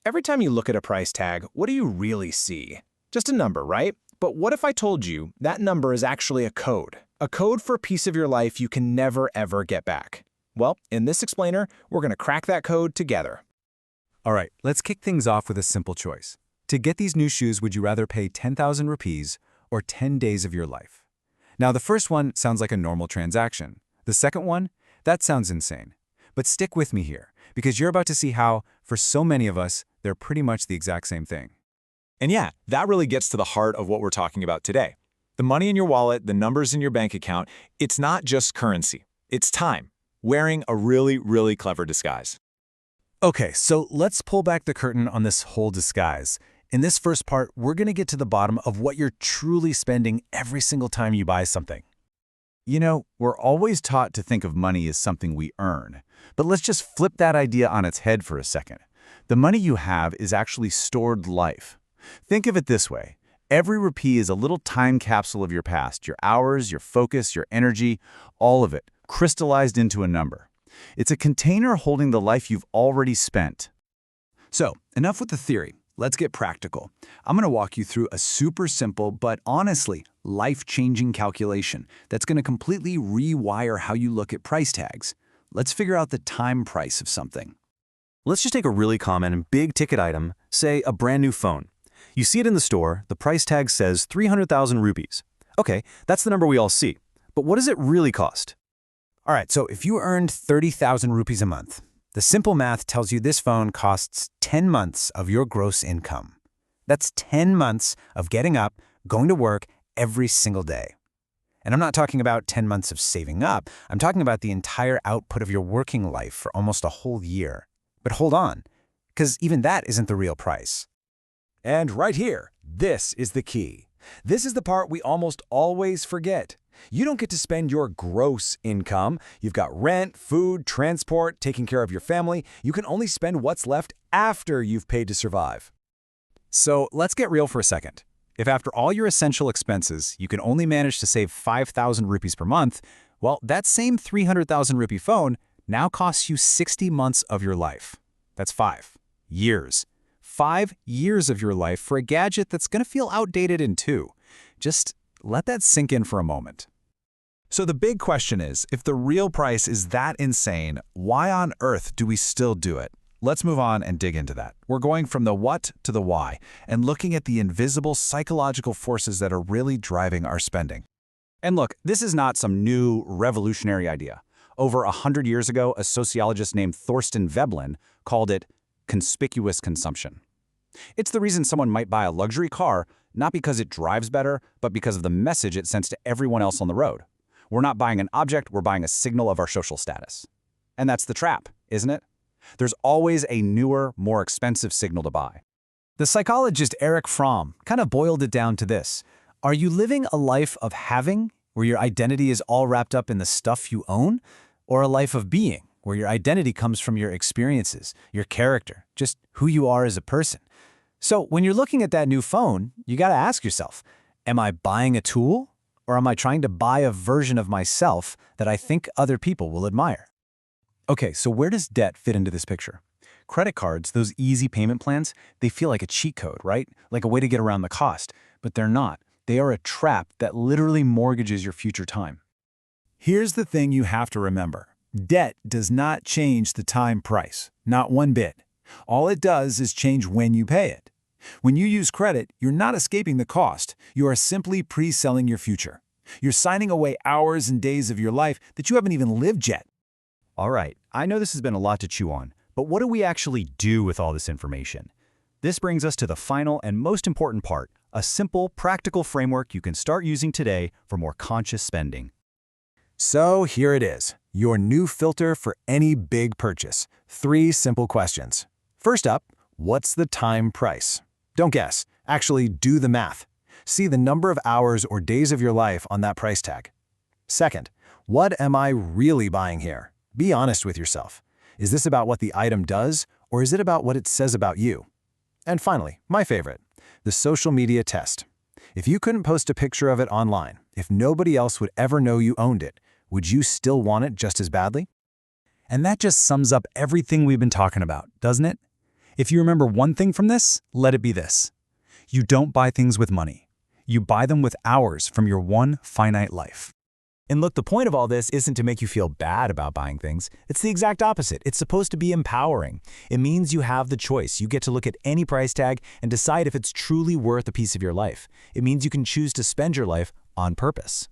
Every time you look at a price tag, what do you really see? Just a number, right? But what if I told you that number is actually a code? A code for a piece of your life you can never, ever get back. Well, in this explainer, we're going to crack that code together. All right, let's kick things off with a simple choice. To get these new shoes, would you rather pay 10,000 rupees or 10 days of your life? Now, the first one sounds like a normal transaction. The second one, that sounds insane. But stick with me here, because you're about to see how, for so many of us, they're pretty much the exact same thing. And yeah, that really gets to the heart of what we're talking about today. The money in your wallet, the numbers in your bank account, it's not just currency. It's time, wearing a really, really clever disguise. Okay, so let's pull back the curtain on this whole disguise. In this first part, we're going to get to the bottom of what you're truly spending every single time you buy something. We're always taught to think of money as something we earn. But let's just flip that idea on its head for a second. The money you have is actually stored life. Think of it this way. Every rupee is a little time capsule of your past, your hours, your focus, your energy, all of it, crystallized into a number. It's a container holding the life you've already spent. So, enough with the theory. Let's get practical. I'm going to walk you through a super simple, but honestly, life-changing calculation that's going to completely rewire how you look at price tags. Let's figure out the time price of something. Let's just take a really common and big-ticket item, say a brand new phone. You see it in the store, the price tag says 300,000 rupees. Okay, that's the number we all see. But what does it really cost? All right, so if you earned 30,000 rupees a month, the simple math tells you this phone costs 10 months of your gross income. That's 10 months of getting up, going to work every single day. And I'm not talking about 10 months of saving up. I'm talking about the entire output of your working life for almost a whole year. But hold on, because even that isn't the real price. And right here, this is the key. This is the part we almost always forget. You don't get to spend your gross income. You've got rent, food, transport, taking care of your family. You can only spend what's left after you've paid to survive. So let's get real for a second. If after all your essential expenses, you can only manage to save 5,000 rupees per month, well, that same 300,000 rupee phone now costs you 60 months of your life. That's 5 years. 5 years of your life for a gadget that's going to feel outdated in 2. Just let that sink in for a moment. So the big question is, if the real price is that insane, why on earth do we still do it? Let's move on and dig into that. We're going from the what to the why, and looking at the invisible psychological forces that are really driving our spending. And look, this is not some new revolutionary idea. Over 100 years ago, a sociologist named Thorstein Veblen called it conspicuous consumption. It's the reason someone might buy a luxury car, not because it drives better, but because of the message it sends to everyone else on the road. We're not buying an object, we're buying a signal of our social status. And that's the trap, isn't it? There's always a newer, more expensive signal to buy. The psychologist Erich Fromm kind of boiled it down to this. Are you living a life of having, where your identity is all wrapped up in the stuff you own? Or a life of being, where your identity comes from your experiences, your character, just who you are as a person? So when you're looking at that new phone, you got to ask yourself, am I buying a tool? Or am I trying to buy a version of myself that I think other people will admire? Okay, so where does debt fit into this picture? Credit cards, those easy payment plans, they feel like a cheat code, right? Like a way to get around the cost. But they're not. They are a trap that literally mortgages your future time. Here's the thing you have to remember. Debt does not change the time price, not one bit. All it does is change when you pay it. When you use credit, you're not escaping the cost. You are simply pre-selling your future. You're signing away hours and days of your life that you haven't even lived yet. All right, I know this has been a lot to chew on, but what do we actually do with all this information? This brings us to the final and most important part, a simple, practical framework you can start using today for more conscious spending. So here it is, your new filter for any big purchase. 3 simple questions. First up, what's the time price? Don't guess. Actually, do the math. See the number of hours or days of your life on that price tag. Second, what am I really buying here? Be honest with yourself. Is this about what the item does, or is it about what it says about you? And finally, my favorite, the social media test. If you couldn't post a picture of it online, if nobody else would ever know you owned it, would you still want it just as badly? And that just sums up everything we've been talking about, doesn't it? If you remember one thing from this, let it be this. You don't buy things with money. You buy them with hours from your one finite life. And look, the point of all this isn't to make you feel bad about buying things. It's the exact opposite. It's supposed to be empowering. It means you have the choice. You get to look at any price tag and decide if it's truly worth a piece of your life. It means you can choose to spend your life on purpose.